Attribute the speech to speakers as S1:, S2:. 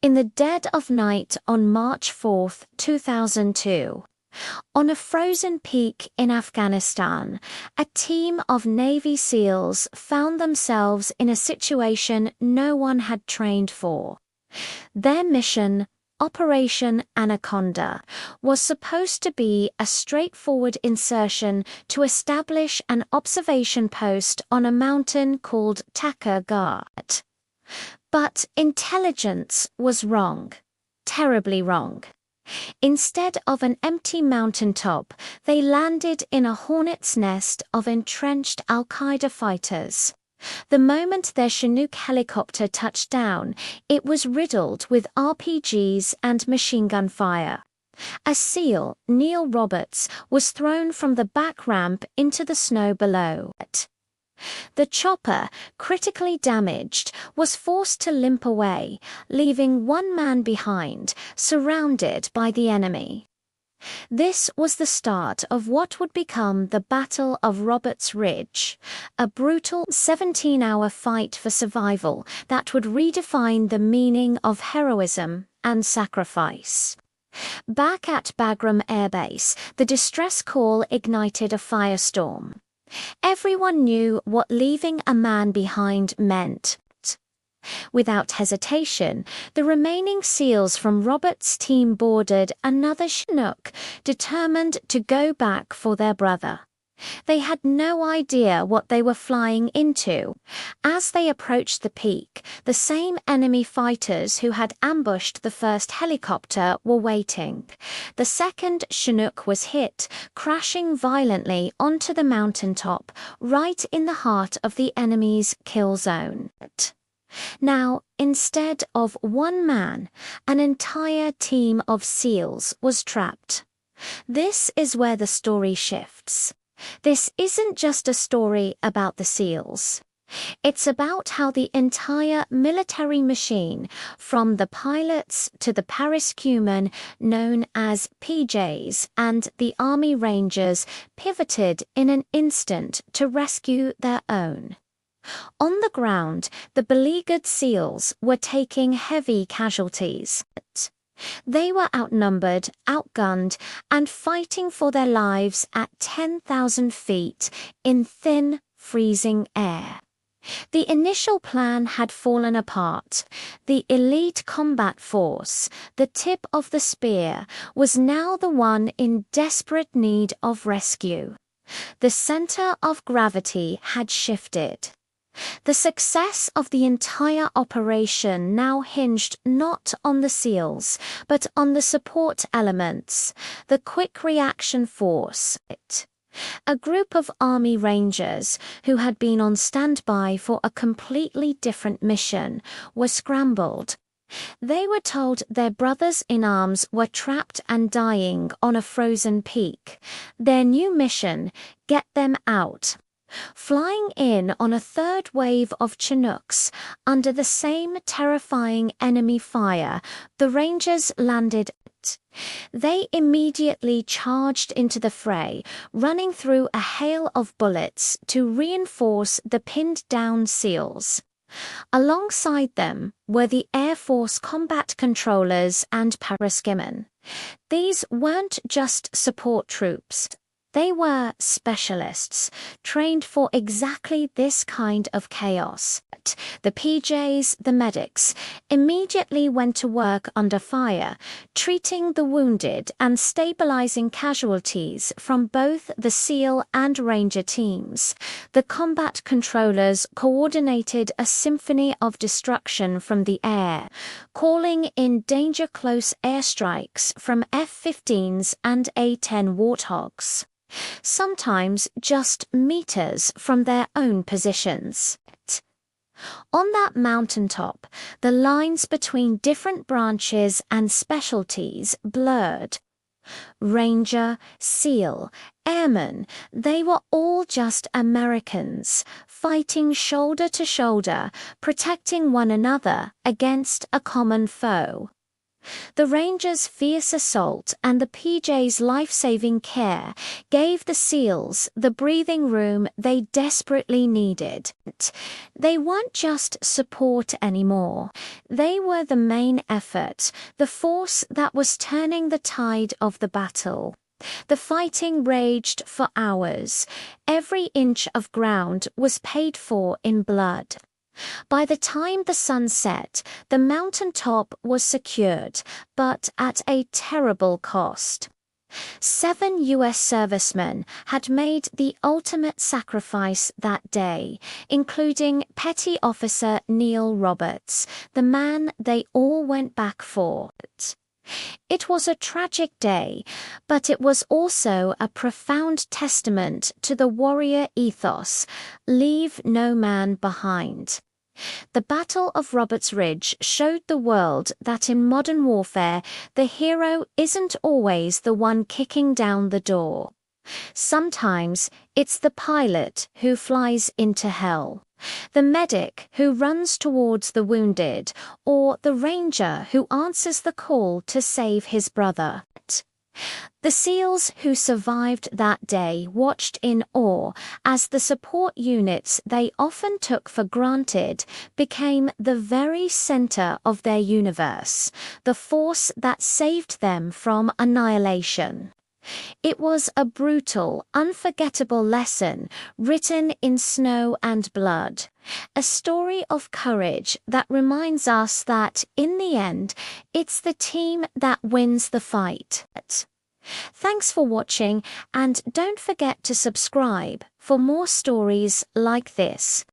S1: In the dead of night on March 4, 2002, on a frozen peak in Afghanistan, a team of Navy SEALs found themselves in a situation no one had trained for. Their mission, Operation Anaconda, was supposed to be a straightforward insertion to establish an observation post on a mountain called Takur Ghat. But intelligence was wrong, terribly wrong. Instead of an empty mountaintop, they landed in a hornet's nest of entrenched Al-Qaeda fighters. The moment their Chinook helicopter touched down, it was riddled with RPGs and machine gun fire. A SEAL, Neil Roberts, was thrown from the back ramp into the snow below. The chopper, critically damaged, was forced to limp away, leaving one man behind, surrounded by the enemy. This was the start of what would become the Battle of Roberts Ridge, a brutal 17-hour fight for survival that would redefine the meaning of heroism and sacrifice. Back at Bagram Air Base, the distress call ignited a firestorm. Everyone knew what leaving a man behind meant. Without hesitation, the remaining SEALs from Roberts' team boarded another Chinook, determined to go back for their brother. They had no idea what they were flying into. As they approached the peak, the same enemy fighters who had ambushed the first helicopter were waiting. The second Chinook was hit, crashing violently onto the mountaintop, right in the heart of the enemy's kill zone. Now, instead of one man, an entire team of SEALs was trapped. This is where the story shifts. This isn't just a story about the SEALs. It's about how the entire military machine, from the pilots to the pararescuemen known as PJs and the Army Rangers, pivoted in an instant to rescue their own. On the ground, the beleaguered SEALs were taking heavy casualties. They were outnumbered, outgunned, and fighting for their lives at 10,000 feet in thin, freezing air. The initial plan had fallen apart. The elite combat force, the tip of the spear, was now the one in desperate need of rescue. The center of gravity had shifted. The success of the entire operation now hinged not on the SEALs, but on the support elements, the Quick Reaction Force. A group of Army Rangers, who had been on standby for a completely different mission, were scrambled. They were told their brothers in arms were trapped and dying on a frozen peak. Their new mission: get them out. Flying in on a third wave of Chinooks, under the same terrifying enemy fire, the Rangers landed. They immediately charged into the fray, running through a hail of bullets to reinforce the pinned-down SEALs. Alongside them were the Air Force combat controllers and pararescuemen. These weren't just support troops. They were specialists, trained for exactly this kind of chaos. The PJs, the medics, immediately went to work under fire, treating the wounded and stabilizing casualties from both the SEAL and Ranger teams. The combat controllers coordinated a symphony of destruction from the air, calling in danger-close airstrikes from F-15s and A-10 Warthogs. Sometimes just meters from their own positions. On that mountaintop, the lines between different branches and specialties blurred. Ranger, SEAL, Airman, they were all just Americans, fighting shoulder to shoulder, protecting one another against a common foe. The Rangers' fierce assault and the PJ's life-saving care gave the SEALs the breathing room they desperately needed. They weren't just support anymore. They were the main effort, the force that was turning the tide of the battle. The fighting raged for hours. Every inch of ground was paid for in blood. By the time the sun set, the mountaintop was secured, but at a terrible cost. 7 U.S. servicemen had made the ultimate sacrifice that day, including Petty Officer Neil Roberts, the man they all went back for. It was a tragic day, but it was also a profound testament to the warrior ethos, leave no man behind. The Battle of Roberts Ridge showed the world that in modern warfare, the hero isn't always the one kicking down the door. Sometimes it's the pilot who flies into hell, the medic who runs towards the wounded, or the ranger who answers the call to save his brother. The SEALs who survived that day watched in awe as the support units they often took for granted became the very center of their universe, the force that saved them from annihilation. It was a brutal, unforgettable lesson written in snow and blood, a story of courage that reminds us that, in the end, it's the team that wins the fight. Thanks for watching, and don't forget to subscribe for more stories like this.